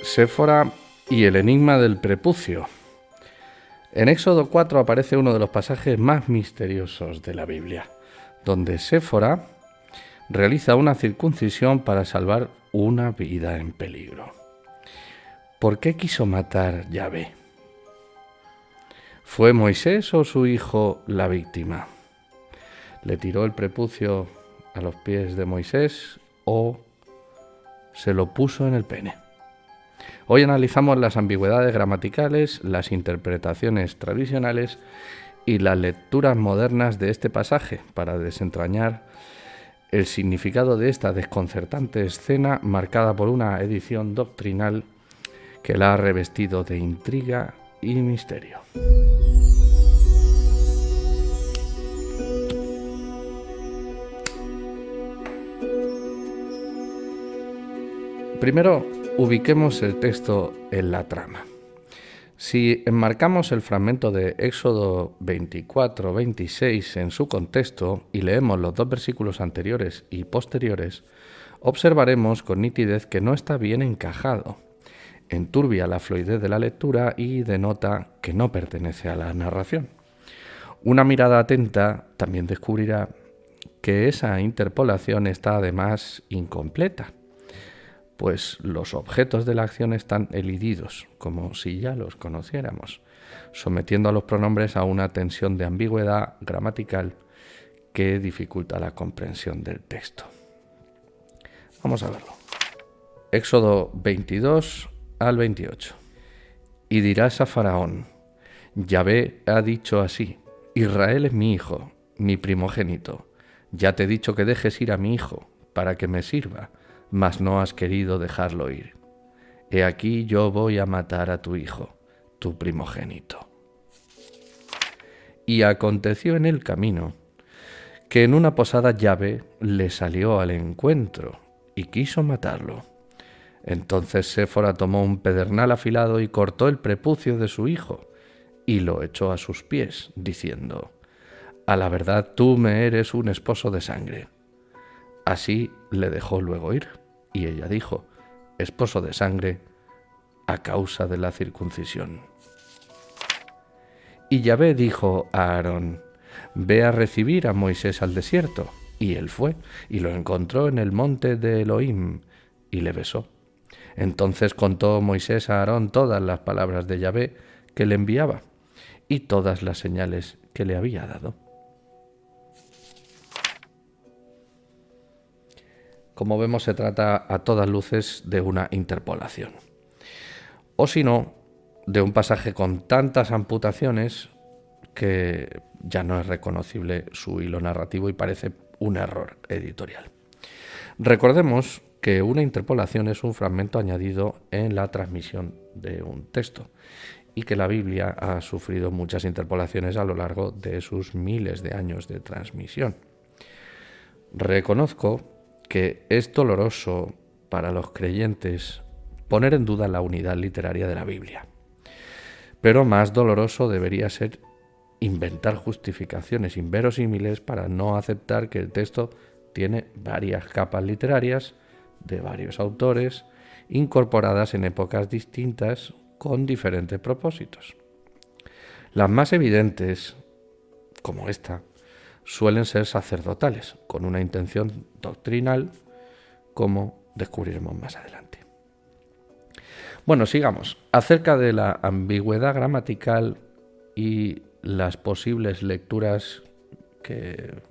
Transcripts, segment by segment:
Séfora y el enigma del prepucio. En Éxodo 4 aparece uno de los pasajes más misteriosos de la Biblia, donde Séfora realiza una circuncisión para salvar una vida en peligro. ¿Por qué quiso matar Yahvé? ¿Fue Moisés o su hijo la víctima? ¿Le tiró el prepucio a los pies de Moisés o se lo puso en el pene? Hoy analizamos las ambigüedades gramaticales, las interpretaciones tradicionales y las lecturas modernas de este pasaje para desentrañar el significado de esta desconcertante escena marcada por una edición doctrinal que la ha revestido de intriga y misterio. Primero, ubiquemos el texto en la trama. Si enmarcamos el fragmento de Éxodo 24-26 en su contexto y leemos los dos versículos anteriores y posteriores, observaremos con nitidez que no está bien encajado. Enturbia la fluidez de la lectura y denota que no pertenece a la narración. Una mirada atenta también descubrirá que esa interpolación está además incompleta, pues los objetos de la acción están elididos, como si ya los conociéramos, sometiendo a los pronombres a una tensión de ambigüedad gramatical que dificulta la comprensión del texto. Vamos a verlo. Éxodo 22 al 28. Y dirás a Faraón: Yahvé ha dicho así: Israel es mi hijo, mi primogénito. Ya te he dicho que dejes ir a mi hijo, para que me sirva, mas no has querido dejarlo ir. He aquí yo voy a matar a tu hijo, tu primogénito. Y aconteció en el camino que en una posada Yahvé le salió al encuentro y quiso matarlo. Entonces Séfora tomó un pedernal afilado y cortó el prepucio de su hijo y lo echó a sus pies, diciendo: A la verdad tú me eres un esposo de sangre. Así le dejó luego ir. Y ella dijo: esposo de sangre, a causa de la circuncisión. Y Yahvé dijo a Aarón: ve a recibir a Moisés al desierto. Y él fue, y lo encontró en el monte de Elohim, y le besó. Entonces contó Moisés a Aarón todas las palabras de Yahvé que le enviaba, y todas las señales que le había dado. Como vemos, se trata a todas luces de una interpolación. O si no, de un pasaje con tantas amputaciones que ya no es reconocible su hilo narrativo y parece un error editorial. Recordemos que una interpolación es un fragmento añadido en la transmisión de un texto y que la Biblia ha sufrido muchas interpolaciones a lo largo de sus miles de años de transmisión. Reconozco que es doloroso para los creyentes poner en duda la unidad literaria de la Biblia. Pero más doloroso debería ser inventar justificaciones inverosímiles para no aceptar que el texto tiene varias capas literarias de varios autores, incorporadas en épocas distintas con diferentes propósitos. Las más evidentes, como esta, suelen ser sacerdotales, con una intención doctrinal, como descubriremos más adelante. Bueno, sigamos. Acerca de la ambigüedad gramatical y las posibles lecturas que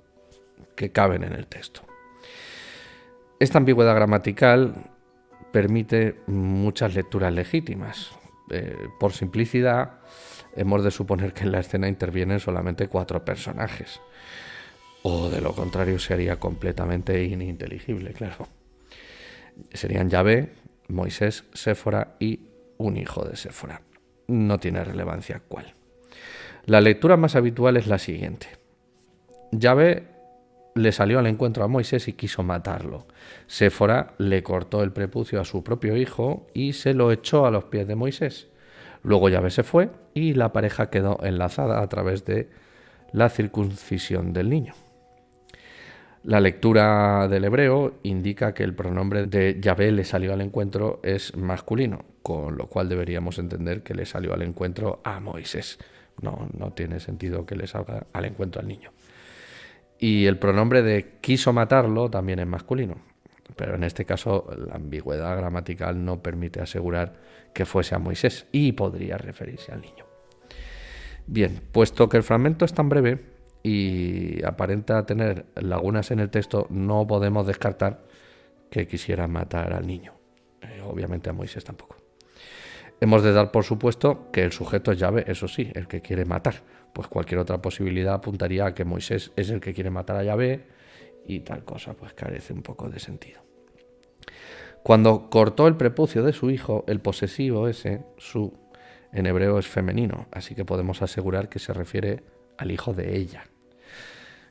caben en el texto. Esta ambigüedad gramatical permite muchas lecturas legítimas. Por simplicidad, hemos de suponer que en la escena intervienen solamente 4 personajes. O de lo contrario sería completamente ininteligible, claro. Serían Yahvé, Moisés, Séfora y un hijo de Séfora. No tiene relevancia cuál. La lectura más habitual es la siguiente. Yahvé le salió al encuentro a Moisés y quiso matarlo. Séfora le cortó el prepucio a su propio hijo y se lo echó a los pies de Moisés. Luego Yahvé se fue y la pareja quedó enlazada a través de la circuncisión del niño. La lectura del hebreo indica que el pronombre de Yahvé le salió al encuentro es masculino, con lo cual deberíamos entender que le salió al encuentro a Moisés. No tiene sentido que le salga al encuentro al niño. Y el pronombre de quiso matarlo también es masculino, pero en este caso la ambigüedad gramatical no permite asegurar que fuese a Moisés y podría referirse al niño. Bien, puesto que el fragmento es tan breve y aparenta tener lagunas en el texto, no podemos descartar que quisiera matar al niño. Obviamente a Moisés tampoco. Hemos de dar por supuesto que el sujeto es Yahvé, eso sí, el que quiere matar. Pues cualquier otra posibilidad apuntaría a que Moisés es el que quiere matar a Yahvé y tal cosa, pues carece un poco de sentido. Cuando cortó el prepucio de su hijo, el posesivo ese, su, en hebreo es femenino, así que podemos asegurar que se refiere al hijo de ella.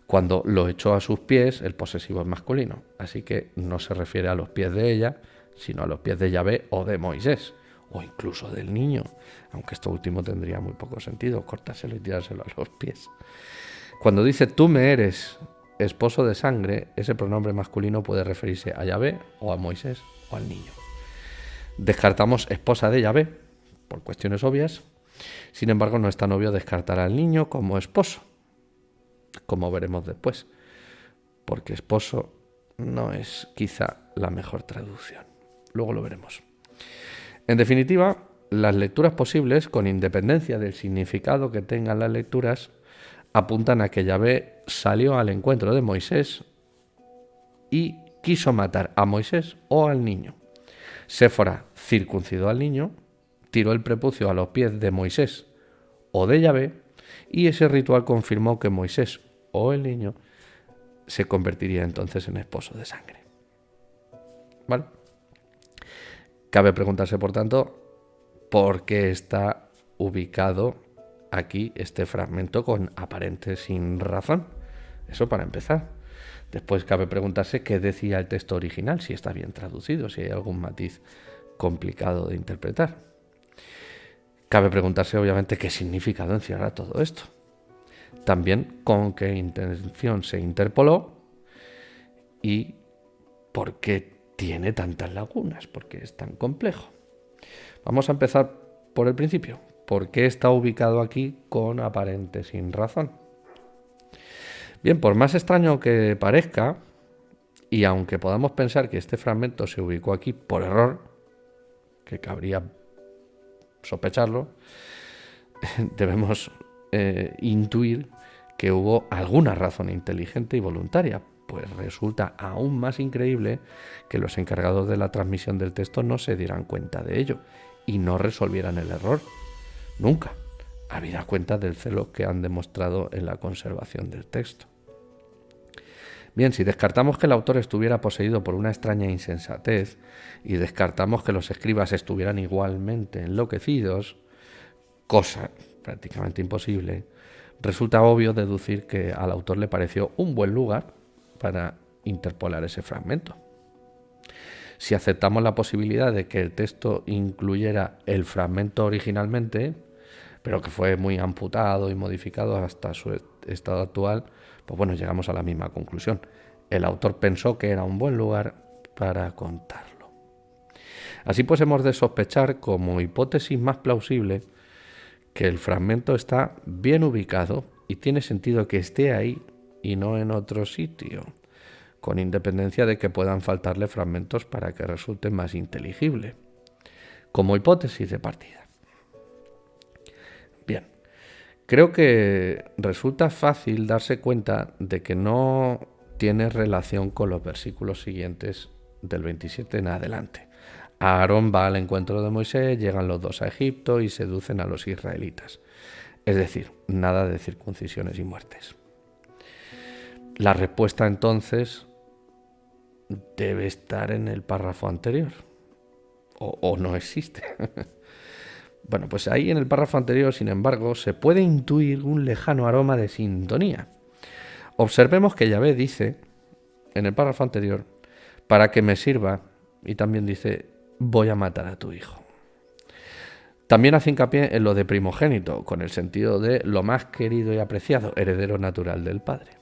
Cuando lo echó a sus pies, el posesivo es masculino, así que no se refiere a los pies de ella, sino a los pies de Yahvé o de Moisés, o incluso del niño, aunque esto último tendría muy poco sentido, cortárselo y tirárselo a los pies. Cuando dice tú me eres esposo de sangre, ese pronombre masculino puede referirse a Yahvé o a Moisés o al niño. Descartamos esposa de Yahvé, por cuestiones obvias. Sin embargo, no es tan obvio descartar al niño como esposo, como veremos después, porque esposo no es quizá la mejor traducción. Luego lo veremos. En definitiva, las lecturas posibles, con independencia del significado que tengan las lecturas, apuntan a que Yahvé salió al encuentro de Moisés y quiso matar a Moisés o al niño. Séfora circuncidó al niño, tiró el prepucio a los pies de Moisés o de Yahvé, y ese ritual confirmó que Moisés o el niño se convertiría entonces en esposo de sangre. ¿Vale? Cabe preguntarse, por tanto, por qué está ubicado aquí este fragmento con aparente sin razón. Eso para empezar. Después cabe preguntarse qué decía el texto original, si está bien traducido, si hay algún matiz complicado de interpretar. Cabe preguntarse, obviamente, qué significado encierra todo esto. También con qué intención se interpoló y por qué tiene tantas lagunas, por qué es tan complejo. Vamos a empezar por el principio. ¿Por qué está ubicado aquí con aparente sin razón? Bien, por más extraño que parezca, y aunque podamos pensar que este fragmento se ubicó aquí por error, que cabría sospecharlo, debemos intuir que hubo alguna razón inteligente y voluntaria, pues resulta aún más increíble que los encargados de la transmisión del texto no se dieran cuenta de ello y no resolvieran el error. Nunca, habida cuenta del celo que han demostrado en la conservación del texto. Bien, si descartamos que el autor estuviera poseído por una extraña insensatez y descartamos que los escribas estuvieran igualmente enloquecidos, cosa prácticamente imposible, resulta obvio deducir que al autor le pareció un buen lugar para interpolar ese fragmento. Si aceptamos la posibilidad de que el texto incluyera el fragmento originalmente, pero que fue muy amputado y modificado hasta su estado actual, pues bueno, llegamos a la misma conclusión. El autor pensó que era un buen lugar para contarlo. Así pues, hemos de sospechar como hipótesis más plausible que el fragmento está bien ubicado y tiene sentido que esté ahí y no en otro sitio, con independencia de que puedan faltarle fragmentos para que resulte más inteligible, como hipótesis de partida. Bien, creo que resulta fácil darse cuenta de que no tiene relación con los versículos siguientes del 27 en adelante. Aarón va al encuentro de Moisés, llegan los dos a Egipto y seducen a los israelitas. Es decir, nada de circuncisiones y muertes. La respuesta entonces debe estar en el párrafo anterior. O no existe. Bueno, pues ahí en el párrafo anterior, sin embargo, se puede intuir un lejano aroma de sintonía. Observemos que Yahvé dice, en el párrafo anterior, para que me sirva, y también dice, voy a matar a tu hijo. También hace hincapié en lo de primogénito, con el sentido de lo más querido y apreciado, heredero natural del padre.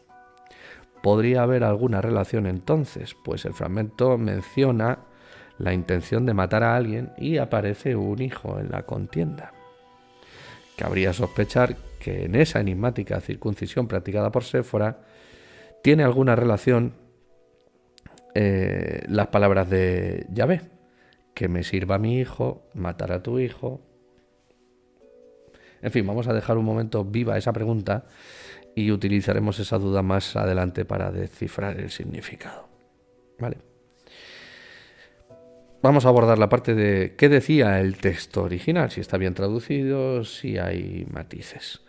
¿Podría haber alguna relación entonces? Pues el fragmento menciona la intención de matar a alguien y aparece un hijo en la contienda. Cabría sospechar que en esa enigmática circuncisión practicada por Séfora tiene alguna relación las palabras de Yahvé, que me sirva mi hijo, matar a tu hijo. En fin, vamos a dejar un momento viva esa pregunta y utilizaremos esa duda más adelante para descifrar el significado. ¿Vale? Vamos a abordar la parte de qué decía el texto original, si está bien traducido, si hay matices.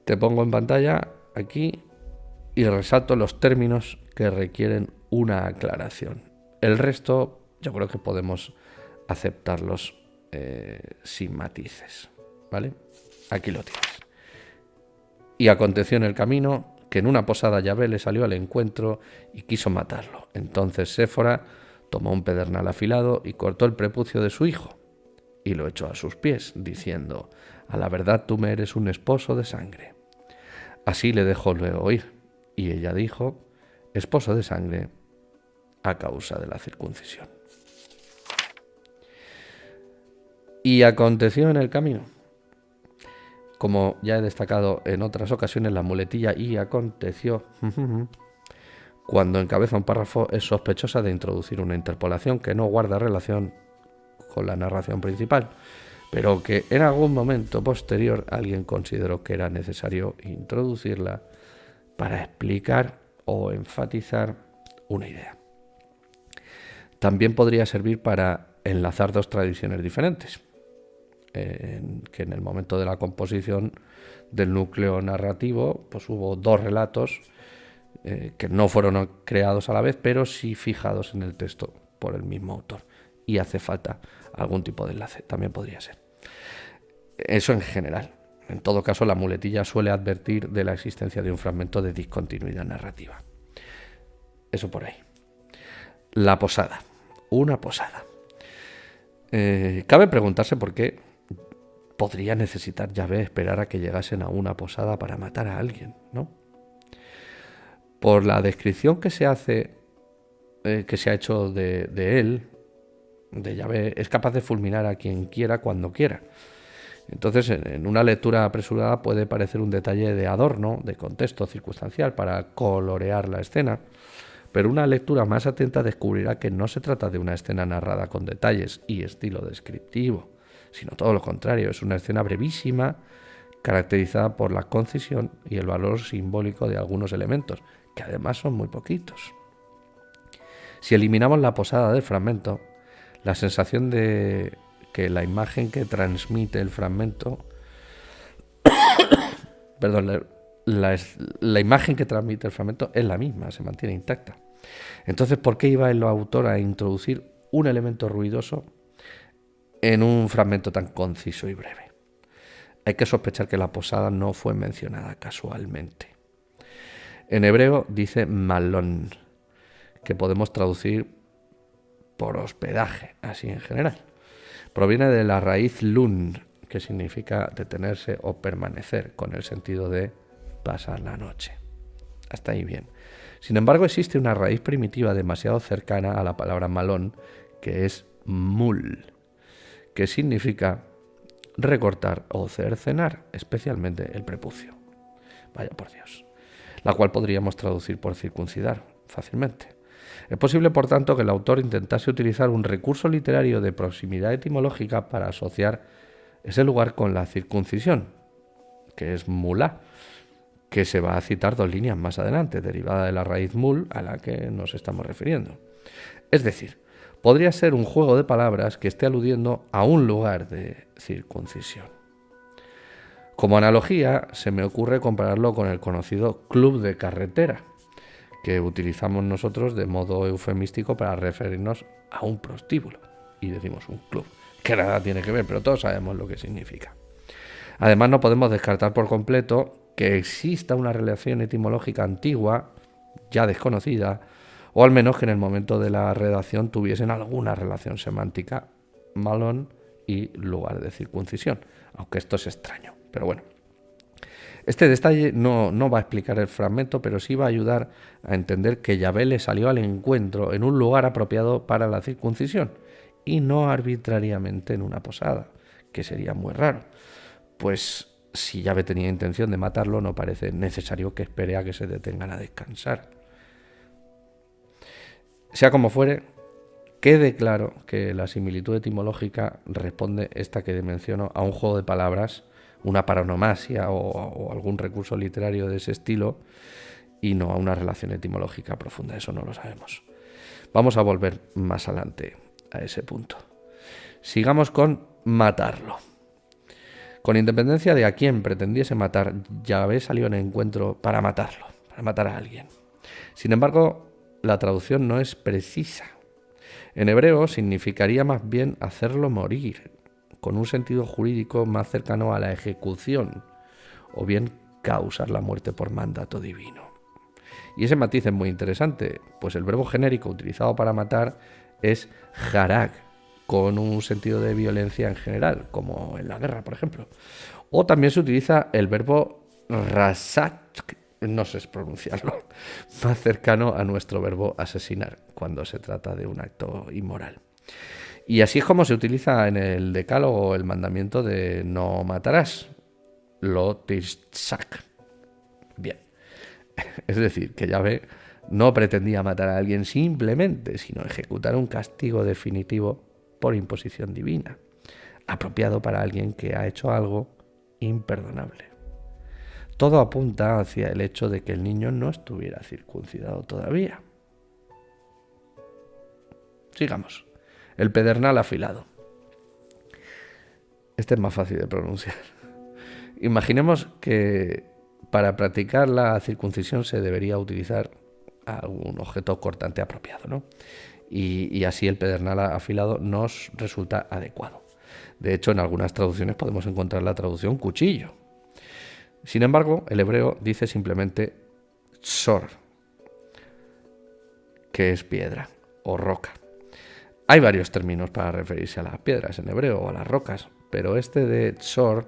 Te pongo en pantalla aquí y resalto los términos que requieren una aclaración. El resto yo creo que podemos aceptarlos sin matices, ¿vale? Aquí lo tienes. Y aconteció en el camino que en una posada Yahvé le salió al encuentro y quiso matarlo. Entonces Séfora tomó un pedernal afilado y cortó el prepucio de su hijo y lo echó a sus pies, diciendo: a la verdad tú me eres un esposo de sangre. Así le dejó luego ir, y ella dijo: esposo de sangre a causa de la circuncisión. Y aconteció en el camino. Como ya he destacado en otras ocasiones, la muletilla y aconteció, cuando encabeza un párrafo, es sospechosa de introducir una interpolación que no guarda relación con la narración principal, pero que en algún momento posterior alguien consideró que era necesario introducirla para explicar o enfatizar una idea. También podría servir para enlazar dos tradiciones diferentes, que en el momento de la composición del núcleo narrativo pues hubo dos relatos que no fueron creados a la vez, pero sí fijados en el texto por el mismo autor, y hace falta algún tipo de enlace, también podría ser. Eso en general. En todo caso, la muletilla suele advertir de la existencia de un fragmento de discontinuidad narrativa. Eso por ahí. La posada. Una posada. Cabe preguntarse por qué podría necesitar Yahvé esperar a que llegasen a una posada para matar a alguien, ¿no? Por la descripción que se hace, que se ha hecho de él, de Yahvé, es capaz de fulminar a quien quiera cuando quiera. Entonces, en una lectura apresurada puede parecer un detalle de adorno, de contexto circunstancial para colorear la escena, pero una lectura más atenta descubrirá que no se trata de una escena narrada con detalles y estilo descriptivo, sino todo lo contrario, es una escena brevísima, caracterizada por la concisión y el valor simbólico de algunos elementos, que además son muy poquitos. Si eliminamos la posada del fragmento, la sensación de que la imagen que transmite el fragmento, la imagen que transmite el fragmento es la misma, se mantiene intacta. Entonces, ¿por qué iba el autor a introducir un elemento ruidoso en un fragmento tan conciso y breve? Hay que sospechar que la posada no fue mencionada casualmente. En hebreo dice malón, que podemos traducir por hospedaje, así en general. Proviene de la raíz lun, que significa detenerse o permanecer, con el sentido de pasar la noche. Hasta ahí bien. Sin embargo, existe una raíz primitiva demasiado cercana a la palabra malón, que es mul, que significa recortar o cercenar, especialmente el prepucio. Vaya por Dios. La cual podríamos traducir por circuncidar fácilmente. Es posible, por tanto, que el autor intentase utilizar un recurso literario de proximidad etimológica para asociar ese lugar con la circuncisión, que es mulá, que se va a citar 2 líneas más adelante, derivada de la raíz mul a la que nos estamos refiriendo. Es decir, podría ser un juego de palabras que esté aludiendo a un lugar de circuncisión. Como analogía, se me ocurre compararlo con el conocido club de carretera, que utilizamos nosotros de modo eufemístico para referirnos a un prostíbulo. Y decimos un club, que nada tiene que ver, pero todos sabemos lo que significa. Además, no podemos descartar por completo que exista una relación etimológica antigua, ya desconocida, o al menos que en el momento de la redacción tuviesen alguna relación semántica, malón y lugar de circuncisión, aunque esto es extraño, pero bueno. Este detalle no va a explicar el fragmento, pero sí va a ayudar a entender que Yahvé le salió al encuentro en un lugar apropiado para la circuncisión y no arbitrariamente en una posada, que sería muy raro. Pues si Yahvé tenía intención de matarlo, no parece necesario que espere a que se detengan a descansar. Sea como fuere, quede claro que la similitud etimológica responde, esta que menciono, a un juego de palabras, una paronomasia o algún recurso literario de ese estilo, y no a una relación etimológica profunda. Eso no lo sabemos. Vamos a volver más adelante a ese punto. Sigamos con matarlo. Con independencia de a quién pretendiese matar, Yahvé salió en encuentro para matarlo, para matar a alguien. Sin embargo, la traducción no es precisa. En hebreo significaría más bien hacerlo morir, con un sentido jurídico más cercano a la ejecución, o bien causar la muerte por mandato divino. Y ese matiz es muy interesante, pues el verbo genérico utilizado para matar es harag, con un sentido de violencia en general, como en la guerra, por ejemplo. O también se utiliza el verbo rasak, no sé pronunciarlo, más cercano a nuestro verbo asesinar, cuando se trata de un acto inmoral. Y así es como se utiliza en el decálogo el mandamiento de no matarás, lo tishak. Bien, es decir, que Yahvé no pretendía matar a alguien simplemente, sino ejecutar un castigo definitivo por imposición divina, apropiado para alguien que ha hecho algo imperdonable. Todo apunta hacia el hecho de que el niño no estuviera circuncidado todavía. Sigamos. El pedernal afilado. Este es más fácil de pronunciar. Imaginemos que para practicar la circuncisión se debería utilizar algún objeto cortante apropiado, ¿no? Y así el pedernal afilado nos resulta adecuado. De hecho, en algunas traducciones podemos encontrar la traducción cuchillo. Sin embargo, el hebreo dice simplemente tsor, que es piedra o roca. Hay varios términos para referirse a las piedras en hebreo o a las rocas, pero este de tsor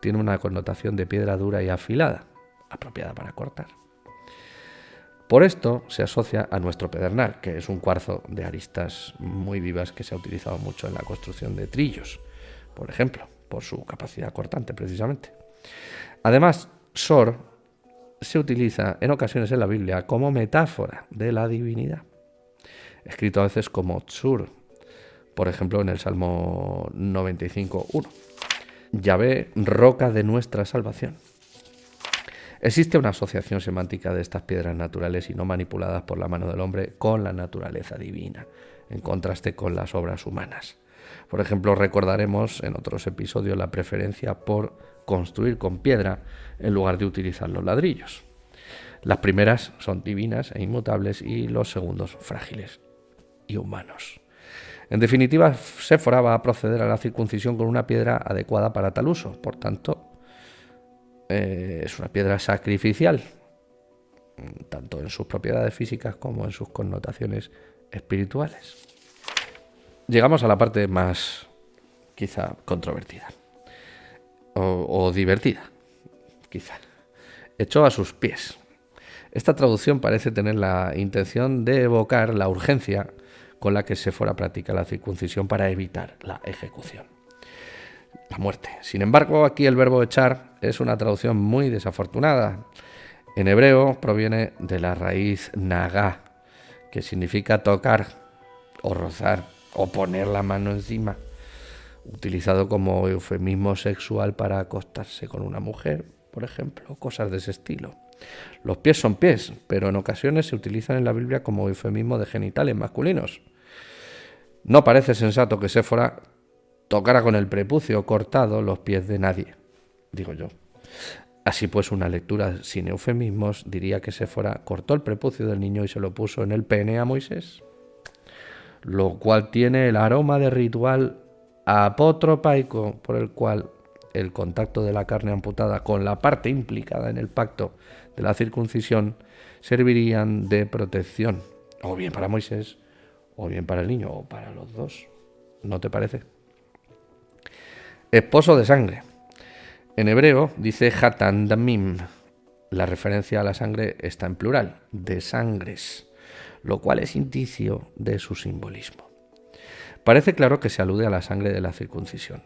tiene una connotación de piedra dura y afilada, apropiada para cortar. Por esto se asocia a nuestro pedernal, que es un cuarzo de aristas muy vivas que se ha utilizado mucho en la construcción de trillos, por ejemplo, por su capacidad cortante precisamente. Además, sor se utiliza en ocasiones en la Biblia como metáfora de la divinidad, escrito a veces como tsur, por ejemplo en el Salmo 95:1. Yahvé, roca de nuestra salvación. Existe una asociación semántica de estas piedras naturales y no manipuladas por la mano del hombre con la naturaleza divina, en contraste con las obras humanas. Por ejemplo, recordaremos en otros episodios la preferencia por construir con piedra en lugar de utilizar los ladrillos. Las primeras son divinas e inmutables y los segundos frágiles y humanos. En definitiva, Séfora va a proceder a la circuncisión con una piedra adecuada para tal uso. Por tanto, es una piedra sacrificial, tanto en sus propiedades físicas como en sus connotaciones espirituales. Llegamos a la parte más, quizá, controvertida o divertida, quizá. Echó a sus pies. Esta traducción parece tener la intención de evocar la urgencia con la que Séfora practica la circuncisión para evitar la ejecución, la muerte. Sin embargo, aquí el verbo echar es una traducción muy desafortunada. En hebreo proviene de la raíz nagá, que significa tocar o rozar o poner la mano encima, utilizado como eufemismo sexual para acostarse con una mujer, por ejemplo, cosas de ese estilo. Los pies son pies, pero en ocasiones se utilizan en la Biblia como eufemismo de genitales masculinos. No parece sensato que Séfora tocara con el prepucio cortado los pies de nadie, digo yo. Así pues, una lectura sin eufemismos diría que Séfora cortó el prepucio del niño y se lo puso en el pene a Moisés, lo cual tiene el aroma de ritual apotropaico por el cual el contacto de la carne amputada con la parte implicada en el pacto de la circuncisión servirían de protección, o bien para Moisés, o bien para el niño, o para los dos. ¿No te parece? Esposo de sangre. En hebreo dice Hatan Damim. La referencia a la sangre está en plural, de sangres, lo cual es indicio de su simbolismo. Parece claro que se alude a la sangre de la circuncisión,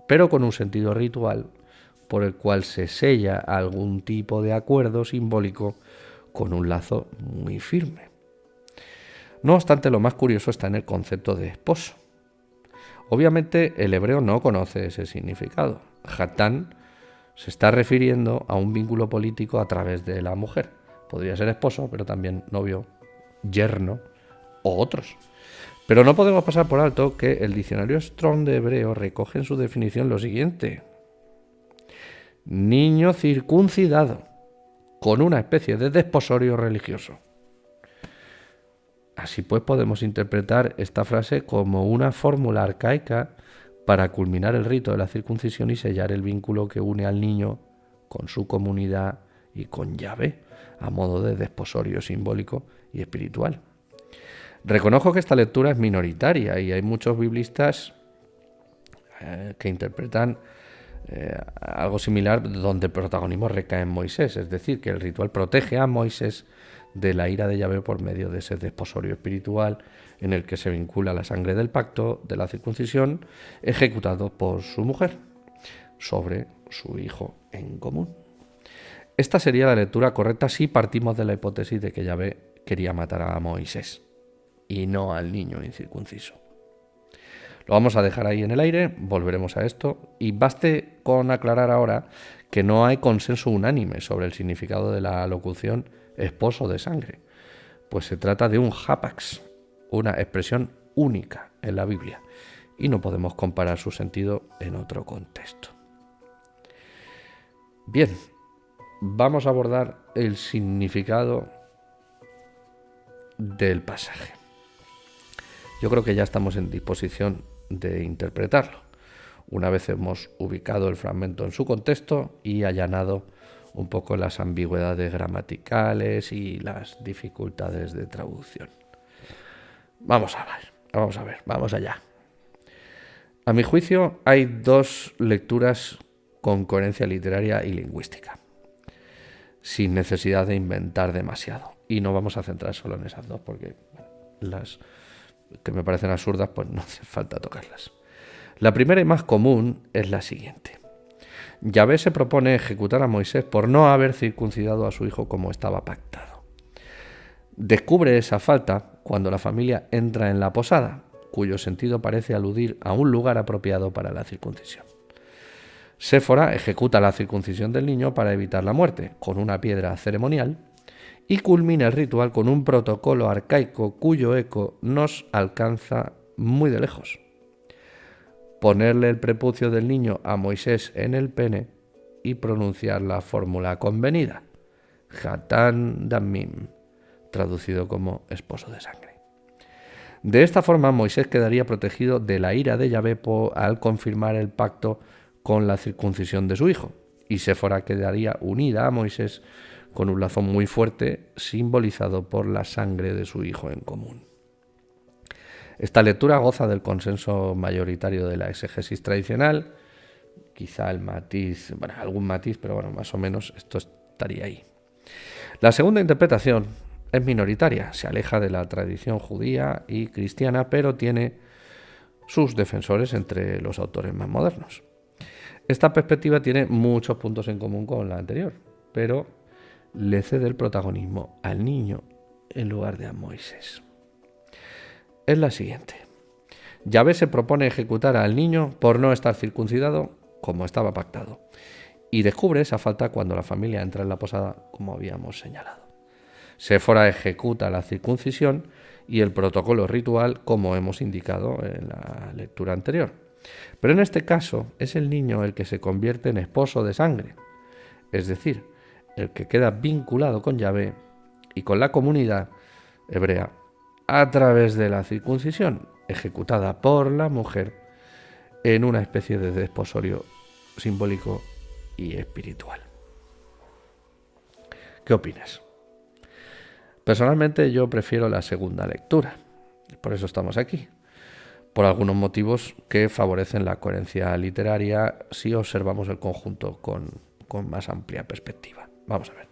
pero con un sentido ritual por el cual se sella algún tipo de acuerdo simbólico con un lazo muy firme. No obstante, lo más curioso está en el concepto de esposo. Obviamente el hebreo no conoce ese significado. Hatán se está refiriendo a un vínculo político a través de la mujer. Podría ser esposo, pero también novio, yerno o otros. Pero no podemos pasar por alto que el diccionario Strong de hebreo recoge en su definición lo siguiente: niño circuncidado, con una especie de desposorio religioso. Así pues, podemos interpretar esta frase como una fórmula arcaica para culminar el rito de la circuncisión y sellar el vínculo que une al niño con su comunidad y con Yahvé, a modo de desposorio simbólico y espiritual. Reconozco que esta lectura es minoritaria y hay muchos biblistas que interpretan algo similar, donde el protagonismo recae en Moisés, es decir, que el ritual protege a Moisés de la ira de Yahvé por medio de ese desposorio espiritual en el que se vincula la sangre del pacto de la circuncisión ejecutado por su mujer sobre su hijo en común. Esta sería la lectura correcta si partimos de la hipótesis de que Yahvé quería matar a Moisés y no al niño incircunciso. Lo vamos a dejar ahí en el aire, volveremos a esto, y baste con aclarar ahora que no hay consenso unánime sobre el significado de la locución esposo de sangre, pues se trata de un hapax, una expresión única en la Biblia, y no podemos comparar su sentido en otro contexto. Bien, vamos a abordar el significado del pasaje. Yo creo que ya estamos en disposición de interpretarlo, una vez hemos ubicado el fragmento en su contexto y allanado un poco las ambigüedades gramaticales y las dificultades de traducción. Vamos allá. A mi juicio, hay dos lecturas con coherencia literaria y lingüística, sin necesidad de inventar demasiado. Y no vamos a centrar solo en esas dos, porque las que me parecen absurdas, pues no hace falta tocarlas. La primera y más común es la siguiente. Yahvé se propone ejecutar a Moisés por no haber circuncidado a su hijo como estaba pactado. Descubre esa falta cuando la familia entra en la posada, cuyo sentido parece aludir a un lugar apropiado para la circuncisión. Séfora ejecuta la circuncisión del niño para evitar la muerte, con una piedra ceremonial, y culmina el ritual con un protocolo arcaico cuyo eco nos alcanza muy de lejos. Ponerle el prepucio del niño a Moisés en el pene y pronunciar la fórmula convenida, Hatan Damim, traducido como esposo de sangre. De esta forma, Moisés quedaría protegido de la ira de Yahvé al confirmar el pacto con la circuncisión de su hijo, y Séfora quedaría unida a Moisés con un lazo muy fuerte simbolizado por la sangre de su hijo en común. Esta lectura goza del consenso mayoritario de la exégesis tradicional, quizá algún matiz, pero bueno, más o menos esto estaría ahí. La segunda interpretación es minoritaria, se aleja de la tradición judía y cristiana, pero tiene sus defensores entre los autores más modernos. Esta perspectiva tiene muchos puntos en común con la anterior, pero le cede el protagonismo al niño en lugar de a Moisés. Es la siguiente. Yahvé se propone ejecutar al niño por no estar circuncidado como estaba pactado, y descubre esa falta cuando la familia entra en la posada, como habíamos señalado. Séfora ejecuta la circuncisión y el protocolo ritual, como hemos indicado en la lectura anterior. Pero en este caso es el niño el que se convierte en esposo de sangre, es decir, el que queda vinculado con Yahvé y con la comunidad hebrea a través de la circuncisión ejecutada por la mujer en una especie de desposorio simbólico y espiritual. ¿Qué opinas? Personalmente yo prefiero la segunda lectura, por eso estamos aquí, por algunos motivos que favorecen la coherencia literaria si observamos el conjunto con más amplia perspectiva. Vamos a ver.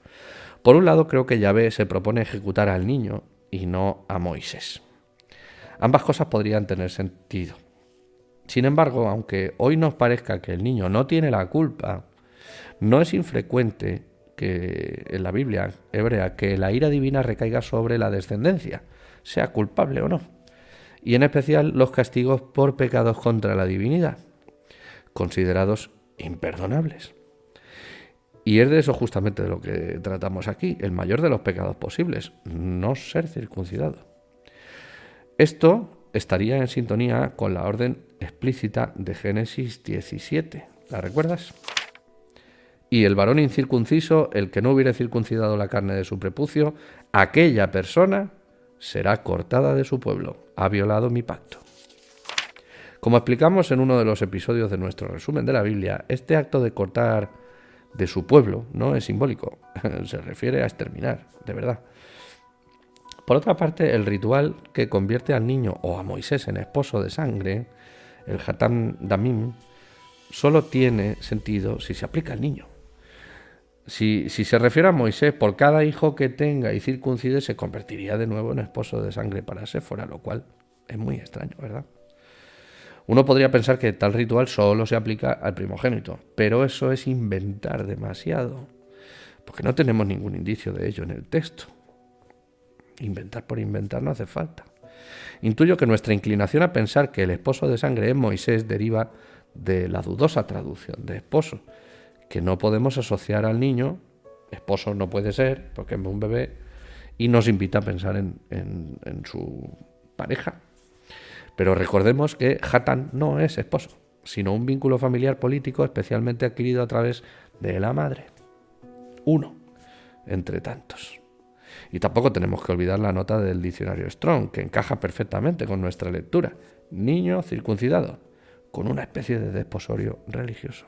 Por un lado, creo que Yahvé se propone ejecutar al niño y no a Moisés. Ambas cosas podrían tener sentido. Sin embargo, aunque hoy nos parezca que el niño no tiene la culpa, no es infrecuente que en la Biblia hebrea que la ira divina recaiga sobre la descendencia, sea culpable o no, y en especial los castigos por pecados contra la divinidad, considerados imperdonables. Y es de eso justamente de lo que tratamos aquí, el mayor de los pecados posibles, no ser circuncidado. Esto estaría en sintonía con la orden explícita de Génesis 17. ¿La recuerdas? Y el varón incircunciso, el que no hubiere circuncidado la carne de su prepucio, aquella persona será cortada de su pueblo. Ha violado mi pacto. Como explicamos en uno de los episodios de nuestro resumen de la Biblia, este acto de cortar de su pueblo no es simbólico, se refiere a exterminar, de verdad. Por otra parte, el ritual que convierte al niño o a Moisés en esposo de sangre, el Hatam Damim, solo tiene sentido si se aplica al niño. Si se refiere a Moisés, por cada hijo que tenga y circuncide se convertiría de nuevo en esposo de sangre para Séfora, lo cual es muy extraño, ¿verdad? Uno podría pensar que tal ritual solo se aplica al primogénito, pero eso es inventar demasiado, porque no tenemos ningún indicio de ello en el texto. Inventar por inventar no hace falta. Intuyo que nuestra inclinación a pensar que el esposo de sangre es Moisés deriva de la dudosa traducción de esposo, que no podemos asociar al niño, esposo no puede ser, porque es un bebé, y nos invita a pensar en su pareja. Pero recordemos que Hatán no es esposo, sino un vínculo familiar político especialmente adquirido a través de la madre. Uno, entre tantos. Y tampoco tenemos que olvidar la nota del diccionario Strong, que encaja perfectamente con nuestra lectura. Niño circuncidado, con una especie de desposorio religioso.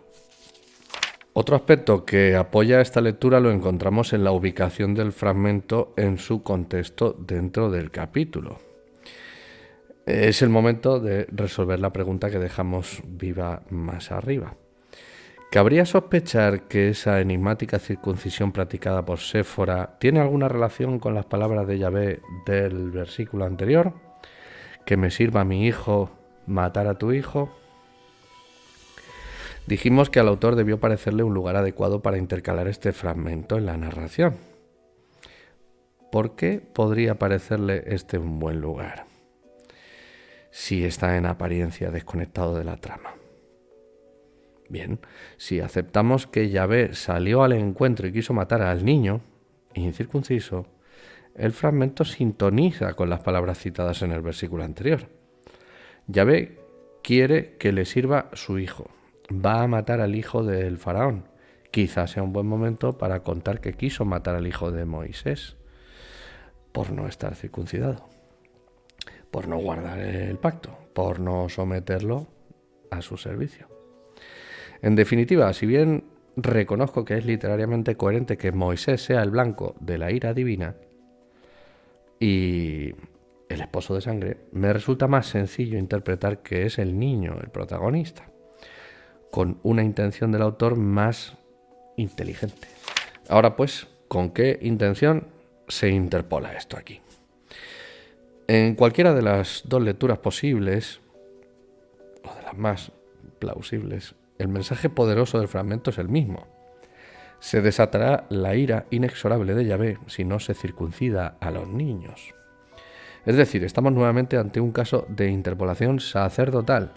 Otro aspecto que apoya esta lectura lo encontramos en la ubicación del fragmento en su contexto dentro del capítulo. Es el momento de resolver la pregunta que dejamos viva más arriba. ¿Cabría sospechar que esa enigmática circuncisión practicada por Séfora tiene alguna relación con las palabras de Yahvé del versículo anterior? ¿Que me sirva mi hijo matar a tu hijo? Dijimos que al autor debió parecerle un lugar adecuado para intercalar este fragmento en la narración. ¿Por qué podría parecerle este un buen lugar si está en apariencia desconectado de la trama? Bien, si aceptamos que Yahvé salió al encuentro y quiso matar al niño incircunciso, el fragmento sintoniza con las palabras citadas en el versículo anterior. Yahvé quiere que le sirva su hijo. Va a matar al hijo del faraón. Quizás sea un buen momento para contar que quiso matar al hijo de Moisés por no estar circuncidado, por no guardar el pacto, por no someterlo a su servicio. En definitiva, si bien reconozco que es literariamente coherente que Moisés sea el blanco de la ira divina y el esposo de sangre, me resulta más sencillo interpretar que es el niño el protagonista, con una intención del autor más inteligente. Ahora pues, ¿con qué intención se interpola esto aquí? En cualquiera de las dos lecturas posibles, o de las más plausibles, el mensaje poderoso del fragmento es el mismo. Se desatará la ira inexorable de Yahvé si no se circuncida a los niños. Es decir, estamos nuevamente ante un caso de interpolación sacerdotal,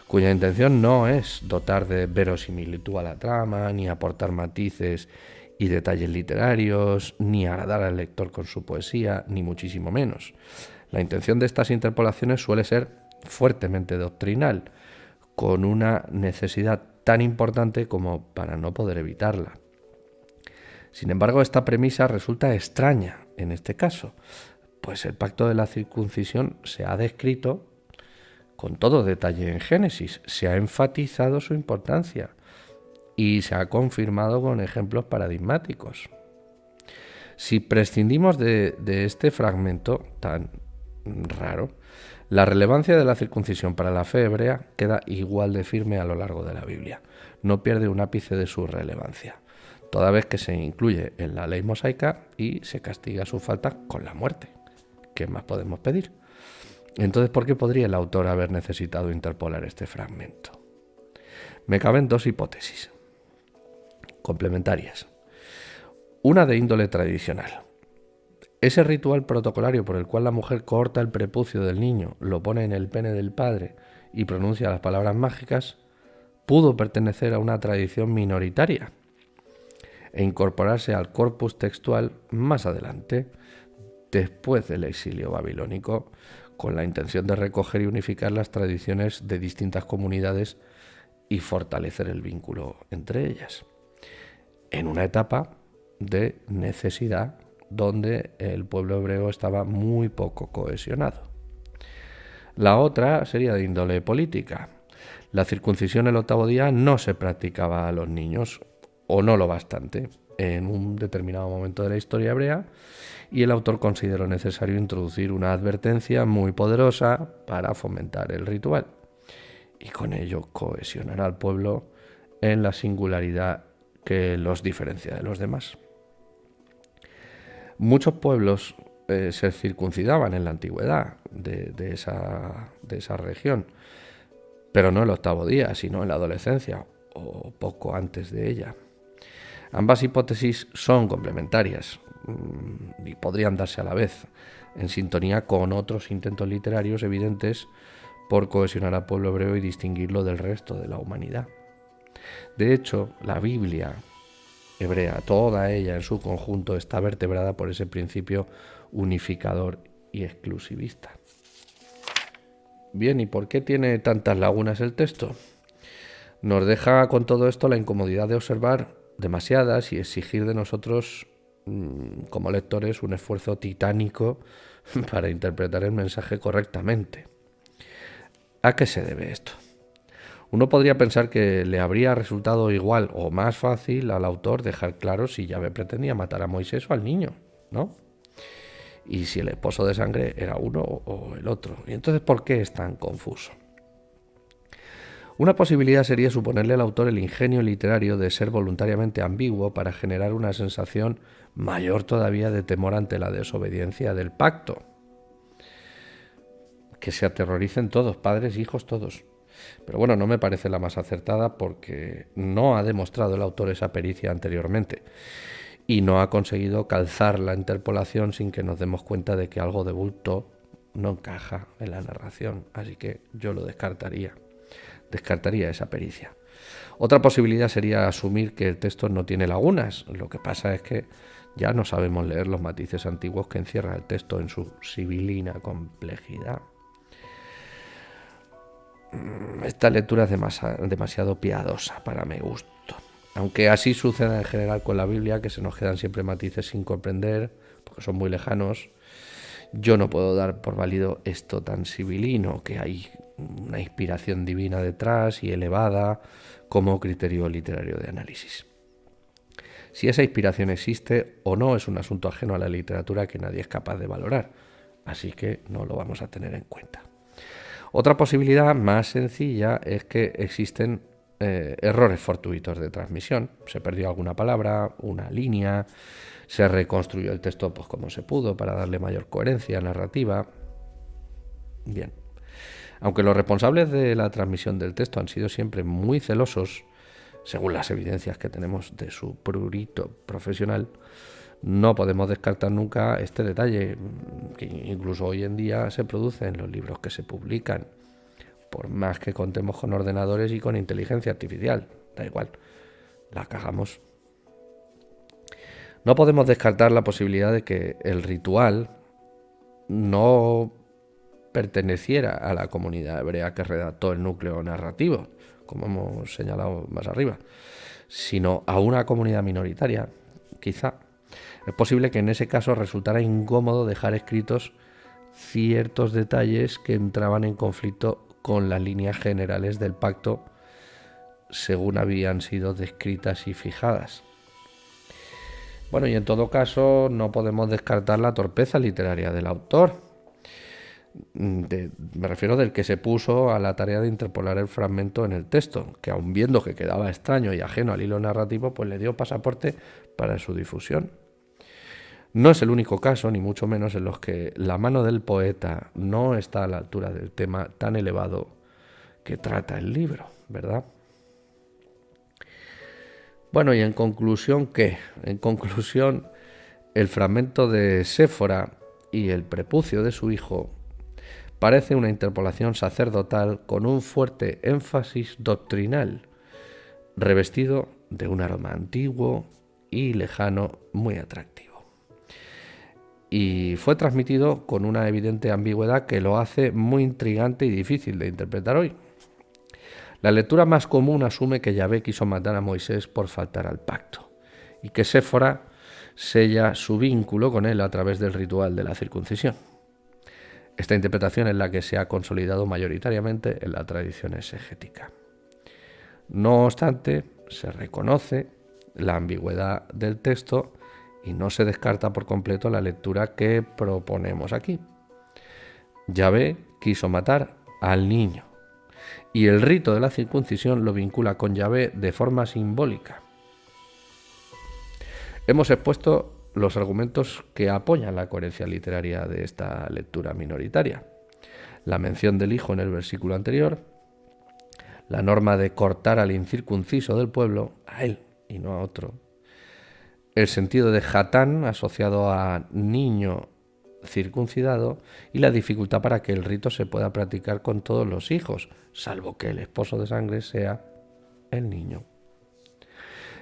cuya intención no es dotar de verosimilitud a la trama, ni aportar matices y detalles literarios, ni agradar al lector con su poesía, ni muchísimo menos. La intención de estas interpolaciones suele ser fuertemente doctrinal, con una necesidad tan importante como para no poder evitarla. Sin embargo, esta premisa resulta extraña en este caso, pues el pacto de la circuncisión se ha descrito con todo detalle en Génesis, se ha enfatizado su importancia y se ha confirmado con ejemplos paradigmáticos. Si prescindimos de este fragmento tan Raro. La relevancia de la circuncisión para la fe hebrea queda igual de firme a lo largo de la Biblia. No pierde un ápice de su relevancia, toda vez que se incluye en la ley mosaica y se castiga su falta con la muerte. ¿Qué más podemos pedir? Entonces, ¿por qué podría el autor haber necesitado interpolar este fragmento? Me caben dos hipótesis complementarias. Una de índole tradicional. Ese ritual protocolario por el cual la mujer corta el prepucio del niño, lo pone en el pene del padre y pronuncia las palabras mágicas, pudo pertenecer a una tradición minoritaria e incorporarse al corpus textual más adelante, después del exilio babilónico, con la intención de recoger y unificar las tradiciones de distintas comunidades y fortalecer el vínculo entre ellas, en una etapa de necesidad donde el pueblo hebreo estaba muy poco cohesionado. La otra sería de índole política. La circuncisión el 8º día no se practicaba a los niños, o no lo bastante, en un determinado momento de la historia hebrea, y el autor consideró necesario introducir una advertencia muy poderosa para fomentar el ritual, y con ello cohesionar al pueblo en la singularidad que los diferencia de los demás. Muchos pueblos se circuncidaban en la antigüedad de esa región, pero no el 8º día, sino en la adolescencia o poco antes de ella. Ambas hipótesis son complementarias y podrían darse a la vez, en sintonía con otros intentos literarios evidentes por cohesionar al pueblo hebreo y distinguirlo del resto de la humanidad. De hecho, la Biblia hebrea, toda ella en su conjunto, está vertebrada por ese principio unificador y exclusivista. Bien, ¿y por qué tiene tantas lagunas el texto? Nos deja con todo esto la incomodidad de observar demasiadas y exigir de nosotros, como lectores, un esfuerzo titánico para interpretar el mensaje correctamente. ¿A qué se debe esto? Uno podría pensar que le habría resultado igual o más fácil al autor dejar claro si Yahvé pretendía matar a Moisés o al niño, ¿no? Y si el esposo de sangre era uno o el otro. ¿Y entonces por qué es tan confuso? Una posibilidad sería suponerle al autor el ingenio literario de ser voluntariamente ambiguo para generar una sensación mayor todavía de temor ante la desobediencia del pacto. Que se aterroricen todos, padres, hijos, todos. Pero bueno, no me parece la más acertada porque no ha demostrado el autor esa pericia anteriormente y no ha conseguido calzar la interpolación sin que nos demos cuenta de que algo de bulto no encaja en la narración, así que yo lo descartaría esa pericia. Otra posibilidad sería asumir que el texto no tiene lagunas, lo que pasa es que ya no sabemos leer los matices antiguos que encierra el texto en su sibilina complejidad. Esta lectura es demasiado piadosa para mi gusto. Aunque así suceda en general con la Biblia, que se nos quedan siempre matices sin comprender, porque son muy lejanos, yo no puedo dar por válido esto tan sibilino, que hay una inspiración divina detrás y elevada como criterio literario de análisis. Si esa inspiración existe o no es un asunto ajeno a la literatura que nadie es capaz de valorar, así que no lo vamos a tener en cuenta. Otra posibilidad más sencilla es que existen errores fortuitos de transmisión. Se perdió alguna palabra, una línea, se reconstruyó el texto pues como se pudo para darle mayor coherencia narrativa. Bien. Aunque los responsables de la transmisión del texto han sido siempre muy celosos, según las evidencias que tenemos de su prurito profesional, no podemos descartar nunca este detalle, que incluso hoy en día se produce en los libros que se publican, por más que contemos con ordenadores y con inteligencia artificial, da igual, la cagamos. No podemos descartar la posibilidad de que el ritual no perteneciera a la comunidad hebrea que redactó el núcleo narrativo, como hemos señalado más arriba, sino a una comunidad minoritaria, quizá. Es posible que en ese caso resultara incómodo dejar escritos ciertos detalles que entraban en conflicto con las líneas generales del pacto según habían sido descritas y fijadas. Bueno, y en todo caso no podemos descartar la torpeza literaria del autor. Me refiero del que se puso a la tarea de interpolar el fragmento en el texto, que aun viendo que quedaba extraño y ajeno al hilo narrativo, pues le dio pasaporte para su difusión. No es el único caso, ni mucho menos, en los que la mano del poeta no está a la altura del tema tan elevado que trata el libro, ¿verdad? Bueno, y en conclusión, ¿qué? En conclusión, el fragmento de Séfora y el prepucio de su hijo parece una interpolación sacerdotal con un fuerte énfasis doctrinal, revestido de un aroma antiguo y lejano muy atractivo. Y fue transmitido con una evidente ambigüedad que lo hace muy intrigante y difícil de interpretar hoy. La lectura más común asume que Yahvé quiso matar a Moisés por faltar al pacto y que Séfora sella su vínculo con él a través del ritual de la circuncisión. Esta interpretación es la que se ha consolidado mayoritariamente en la tradición exegética. No obstante, se reconoce la ambigüedad del texto y no se descarta por completo la lectura que proponemos aquí. Yahvé quiso matar al niño y el rito de la circuncisión lo vincula con Yahvé de forma simbólica. Hemos expuesto los argumentos que apoyan la coherencia literaria de esta lectura minoritaria. La mención del hijo en el versículo anterior, la norma de cortar al incircunciso del pueblo, a él y no a otro, el sentido de Hatán asociado a niño circuncidado y la dificultad para que el rito se pueda practicar con todos los hijos, salvo que el esposo de sangre sea el niño.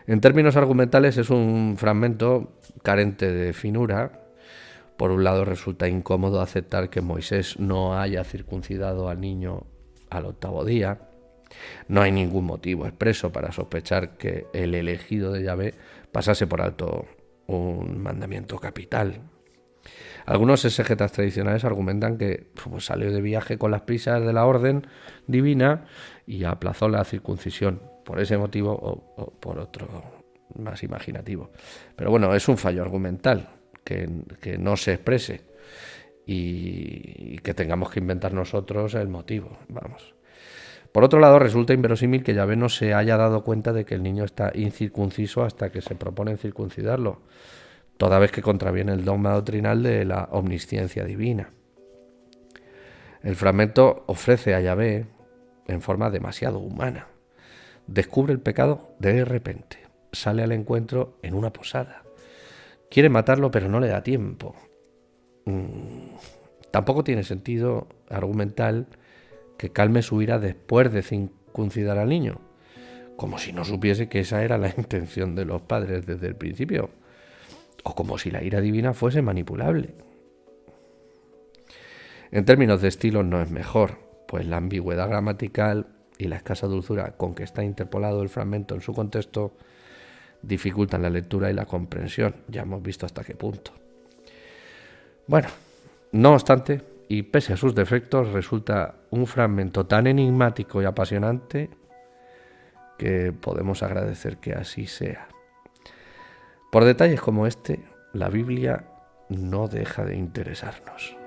En términos argumentales es un fragmento carente de finura. Por un lado resulta incómodo aceptar que Moisés no haya circuncidado al niño al 8º día. No hay ningún motivo expreso para sospechar que el elegido de Yahvé pasase por alto un mandamiento capital. Algunos exégetas tradicionales argumentan que salió de viaje con las prisas de la orden divina y aplazó la circuncisión por ese motivo o por otro más imaginativo. Pero bueno, es un fallo argumental que no se exprese y que tengamos que inventar nosotros el motivo. Vamos. Por otro lado, resulta inverosímil que Yahvé no se haya dado cuenta de que el niño está incircunciso hasta que se propone circuncidarlo, toda vez que contraviene el dogma doctrinal de la omnisciencia divina. El fragmento ofrece a Yahvé en forma demasiado humana. Descubre el pecado de repente, sale al encuentro en una posada. Quiere matarlo, pero no le da tiempo. Tampoco tiene sentido argumental que calme su ira después de circuncidar al niño, como si no supiese que esa era la intención de los padres desde el principio, o como si la ira divina fuese manipulable. En términos de estilo no es mejor, pues la ambigüedad gramatical y la escasa dulzura con que está interpolado el fragmento en su contexto dificultan la lectura y la comprensión. Ya hemos visto hasta qué punto. Bueno, no obstante, y pese a sus defectos, resulta un fragmento tan enigmático y apasionante que podemos agradecer que así sea. Por detalles como este, la Biblia no deja de interesarnos.